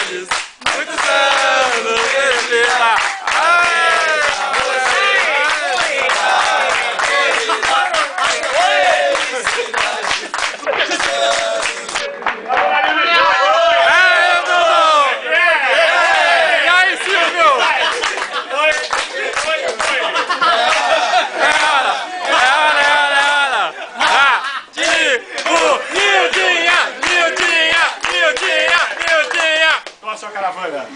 felicidades. Muitos anos de vida. Sua caravana.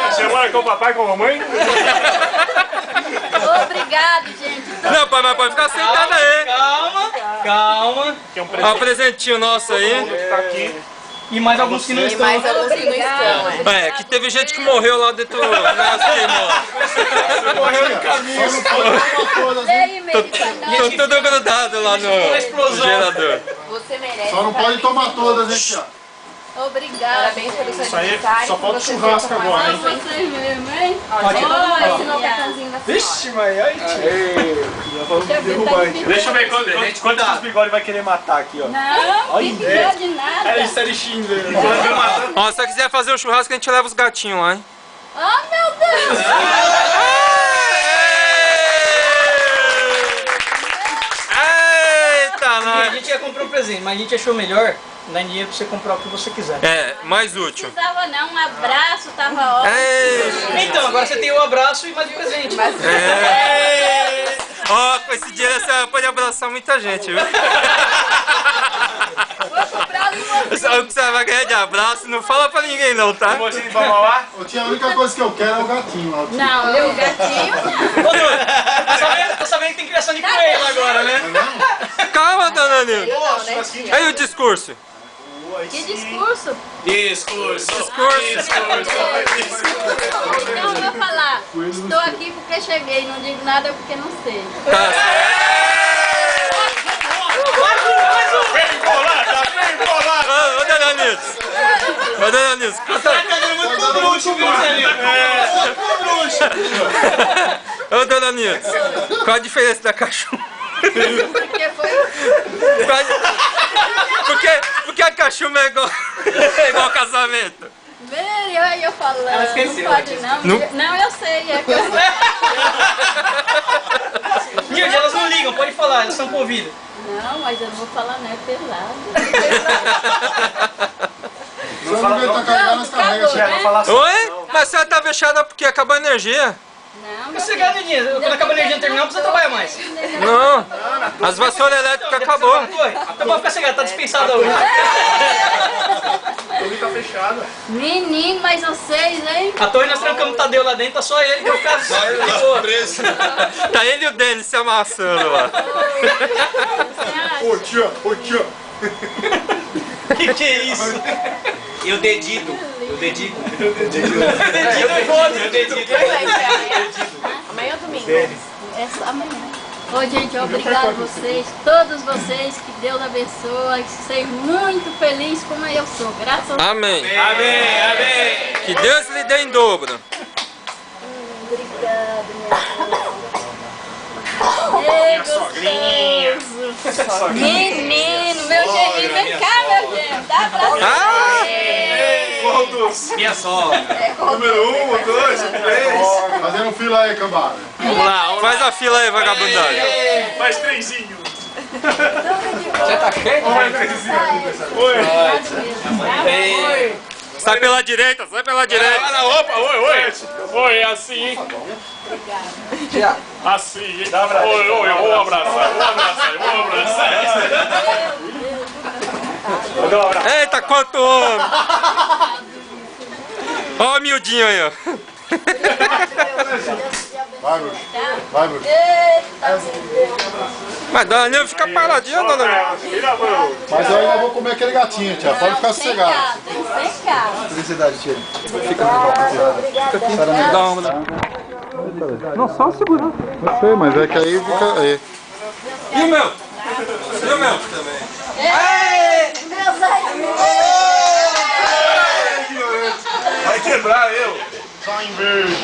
Você mora com o papai e com a mamãe? Obrigado, gente. Não, pai, mas pode ficar sentado aí. Calma. Olha o presentinho nosso aí. Tá aqui. E mais alguns que não estão. É, que teve gente que morreu lá dentro do negócio queimou. Morreu no caminho. Só não pode tomar todas, hein? Tô tudo grudado lá no gerador. Você merece. Só não pode tomar todas, hein, tia? Obrigada. Parabéns pelo seu Isso aí aniversário. só falta churrasco agora, hein? Vocês mesmo, hein? Ó. Assinou o cartãozinho da senhora. Vixe, mãe, aí, tio. Deixa eu ver quantos os bigodes vai querer matar aqui, ó. Não, que bigode nada. É isso, é Schindler. Ó, se você quiser fazer um churrasco, a gente leva os gatinhos lá, hein? Oh, meu Deus. Eita, A nós! gente ia comprar um presente, mas a gente achou melhor dar dinheiro pra você comprar o que você quiser. É, mais útil. Não precisava não, um abraço, tava ótimo. Então, agora você tem o abraço e mais um presente. Ó, com esse dinheiro você pode abraçar muita gente, viu? Vou comprar um Só o que você vai ganhar de abraço, não fala pra ninguém não, tá? Vocês vão lá? Ô, tia, a única coisa que eu quero é o gatinho lá. Não, meu gatinho não. Ô, Dudu, tô sabendo que tem criação de coelho agora, né? Calma, dona Nilda. Aí o discurso. Que discurso? Discurso. Não, vou falar. Estou aqui porque cheguei, não digo nada porque não sei. Tá. Vem bolada, vem bolada. Ô, dona Nilda. Ô, dona Nilda. Ô, dona Nilda. Qual a diferença da cachorra? Porque foi... Porque a cachumba é igual, igual casamento. Vem, aí eu falando. Ela esqueceu, Não pode não. Não, eu sei. É que eu... Nilde, elas não ligam, pode falar, elas estão com ouvido. Não, mas eu não vou falar, não. É pesado. Não fala não. Tá carregando as carregas, tia. Não falar assim. Oi? Mas a senhora tá fechada porque acabou a energia. Não, Você ganha dinheiro, quando acaba a energia terminal, não precisa trabalhar mais. Não, as vassouras elétricas acabou. Foi? Então pode ficar cegado, tá dispensado hoje. A torre tá fechada. Menino, mas vocês, hein? A torre nós trancamos o Tadeu lá dentro, tá só ele, que é o caso. Só ele tá preso. Tá ele e o Denis se amassando lá. Ô, tia, ô, tia. Que é isso? Eu dedico. Eu dedico. Amanhã ou domingo? É só amanhã. Ô, gente, obrigado a vocês, todos vocês, que Deus abençoe, que sejam muito felizes como eu sou, graças a Deus. Amém. Amém, amém. Que Deus lhe dê em dobro. Obrigada, minha Sogrinha. gostoso. Menino, meu genrinho, vem cá, meu genro, dá abraço. Quantos? Minha sogra. Número 1, 2, 3. Fazendo fila aí, cambada. Vamos lá, faz a fila aí, vagabundagem. Mais trenzinho. Já tá cheio? Oi. Sai pela direita, sai pela direita. Opa, oi. Oi, assim. Assim. Oi, eu vou abraçar. Eu dou um abraço. Eita, quanto homem. Ó o miudinho aí, ó. Vai, bruxo. Vai, bruxo. Mas dona Nilva fica paradinha, dona Nilva. Mas eu ainda vou comer aquele gatinho, tia. Pode ficar sossegado. Vem cá. Felicidade, tia. Fica com Dá uma. Não, só segurar. Eu sei, mas é que aí fica... Aí. E o meu? E o meu? Meus amigos. Vai quebrar eu. Só em verde.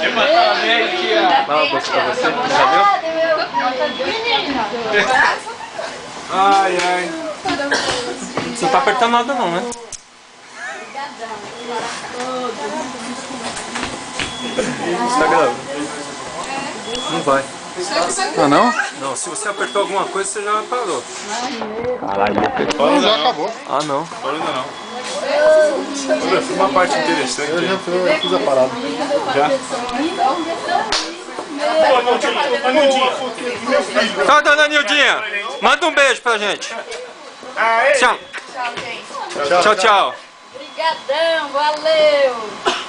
Ai. Você não tá apertando nada não, né? Tá gravando. Não vai. Ah, não? Não, se você apertou alguma coisa, você já parou. Não, já acabou. Ah, não. Agora ainda não. Olha, foi uma parte interessante. Eu já fiz a parada. Tá, dona Nildinha. Manda um beijo pra gente. Tchau. Tchau, tchau. Obrigadão, valeu!